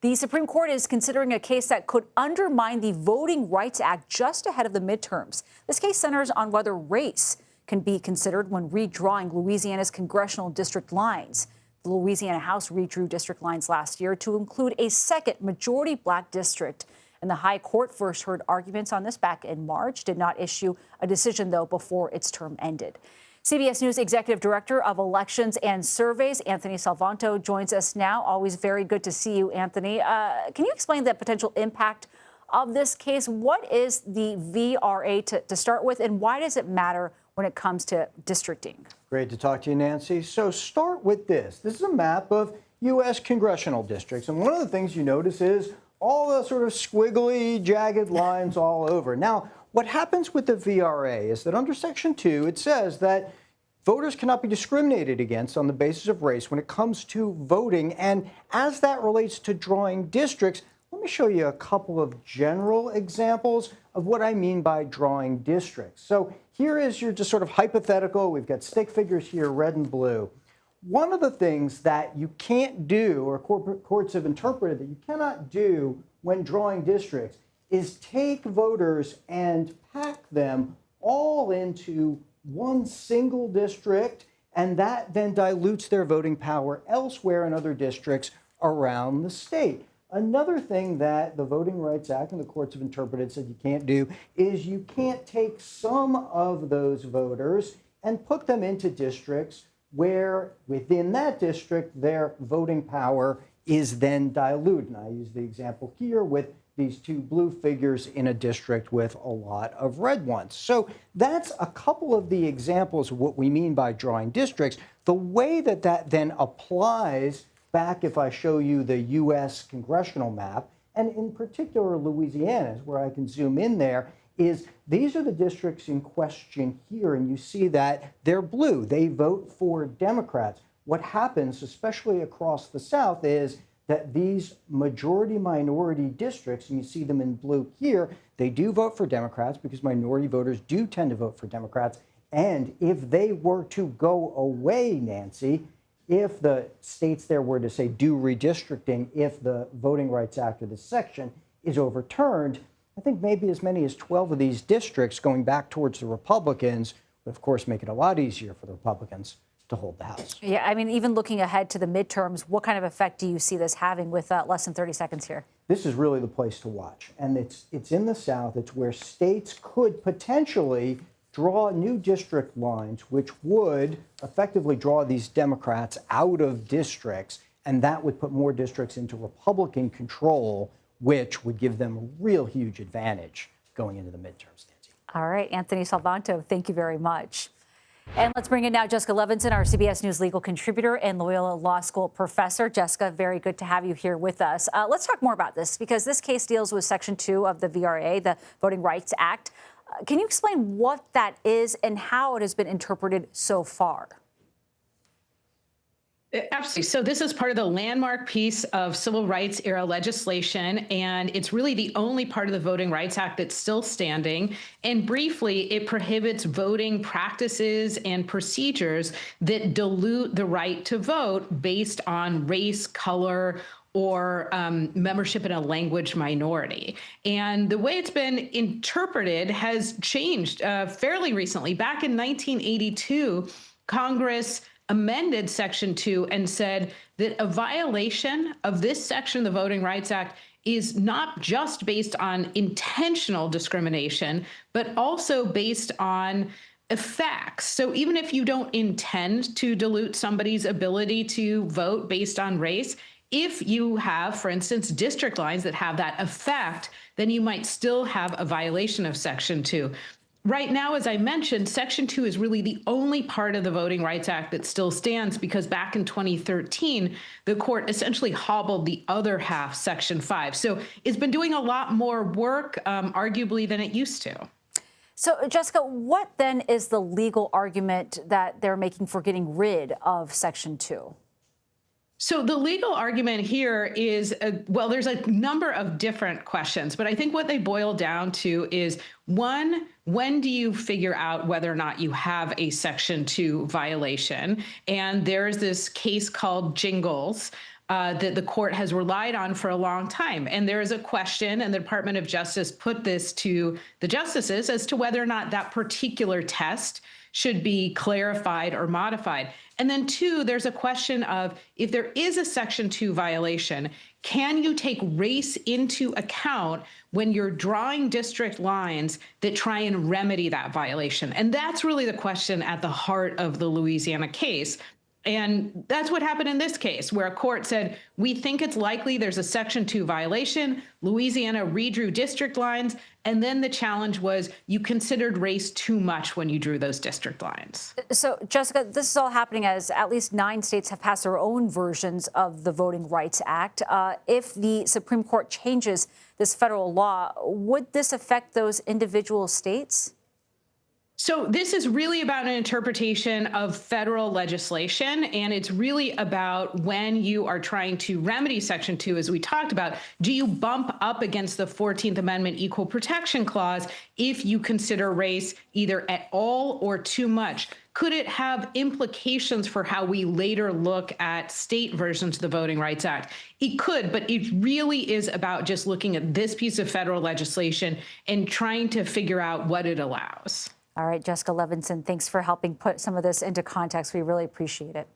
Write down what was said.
The Supreme Court is considering a case that could undermine the Voting Rights Act just ahead of the midterms. This case centers on whether race can be considered when redrawing Louisiana's congressional district lines. The Louisiana House redrew district lines last year to include a second majority black district. And the High Court first heard arguments on this back in March, did not issue a decision, though, before its term ended. CBS News Executive Director of Elections and Surveys, Anthony Salvanto, joins us now. Always very good to see you, Anthony. Can you explain the potential impact of this case? What is the VRA to start with, and why does it matter when it comes to districting? Great to talk to you, Nancy. So start with this. This is a map of U.S. congressional districts, and one of the things you notice is all the sort of squiggly, jagged lines all over. Now, what happens with the VRA is that under Section 2, it says that voters cannot be discriminated against on the basis of race when it comes to voting. And as that relates to drawing districts, let me show you a couple of general examples of what I mean by drawing districts. So here is your just sort of hypothetical. We've got stick figures here, red and blue. One of the things that you can't do, or courts have interpreted that you cannot do when drawing districts, is take voters and pack them all into one single district, and that then dilutes their voting power elsewhere in other districts around the state. Another thing that the Voting Rights Act and the courts have interpreted said you can't do is you can't take some of those voters and put them into districts where within that district their voting power is then diluted. And I use the example here with these two blue figures in a district with a lot of red ones. So that's a couple of the examples of what we mean by drawing districts. The way that that then applies back, if I show you the U.S. congressional map, and in particular Louisiana, where I can zoom in there, is these are the districts in question here, and you see that they're blue. They vote for Democrats. What happens, especially across the South, is that these majority-minority districts, and you see them in blue here, they do vote for Democrats because minority voters do tend to vote for Democrats. And if they were to go away, Nancy, if the states there were to say do redistricting, if the Voting Rights Act or this section is overturned, I think maybe as many as 12 of these districts going back towards the Republicans would, of course, make it a lot easier for the Republicans to hold the House. Yeah, I mean, even looking ahead to the midterms, what kind of effect do you see this having with less than 30 seconds here? This is really the place to watch. And it's in the South. It's where states could potentially draw new district lines, which would effectively draw these Democrats out of districts. And that would put more districts into Republican control, which would give them a real huge advantage going into the midterms, Nancy. All right, Anthony Salvanto, thank you very much. And let's bring in now Jessica Levinson, our CBS News legal contributor and Loyola Law School professor. Jessica, very good to have you here with us. Let's talk more about this because this case deals with Section 2 of the VRA, the Voting Rights Act. Can you explain what that is and how it has been interpreted so far? Absolutely. So this is part of the landmark piece of civil rights era legislation, and it's really the only part of the Voting Rights Act that's still standing. And briefly, it prohibits voting practices and procedures that dilute the right to vote based on race, color, or membership in a language minority. And the way it's been interpreted has changed fairly recently. Back in 1982, Congress amended Section 2 and said that a violation of this section of the Voting Rights Act is not just based on intentional discrimination, but also based on effects. So even if you don't intend to dilute somebody's ability to vote based on race, if you have, for instance, district lines that have that effect, then you might still have a violation of Section 2. Right now, as I mentioned, Section 2 is really the only part of the Voting Rights Act that still stands because back in 2013, the court essentially hobbled the other half, Section 5. So it's been doing a lot more work, arguably, than it used to. So, Jessica, what then is the legal argument that they're making for getting rid of Section 2? So the legal argument here is, well, there's a number of different questions, but I think what they boil down to is, one, when do you figure out whether or not you have a Section 2 violation? And there's this case called Jingles, that the court has relied on for a long time. And there is a question, and the Department of Justice put this to the justices as to whether or not that particular test should be clarified or modified. And then two, there's a question of if there is a Section 2 violation, can you take race into account when you're drawing district lines that try and remedy that violation? And that's really the question at the heart of the Louisiana case. And that's what happened in this case, where a court said, we think it's likely there's a Section 2 violation. Louisiana redrew district lines. And then the challenge was you considered race too much when you drew those district lines. So, Jessica, this is all happening as at least 9 states have passed their own versions of the Voting Rights Act. If the Supreme Court changes this federal law, would this affect those individual states? So this is really about an interpretation of federal legislation, and it's really about when you are trying to remedy Section 2, as we talked about, do you bump up against the 14th Amendment Equal Protection Clause if you consider race either at all or too much? Could it have implications for how we later look at state versions of the Voting Rights Act? It could, but it really is about just looking at this piece of federal legislation and trying to figure out what it allows. All right, Jessica Levinson, thanks for helping put some of this into context. We really appreciate it.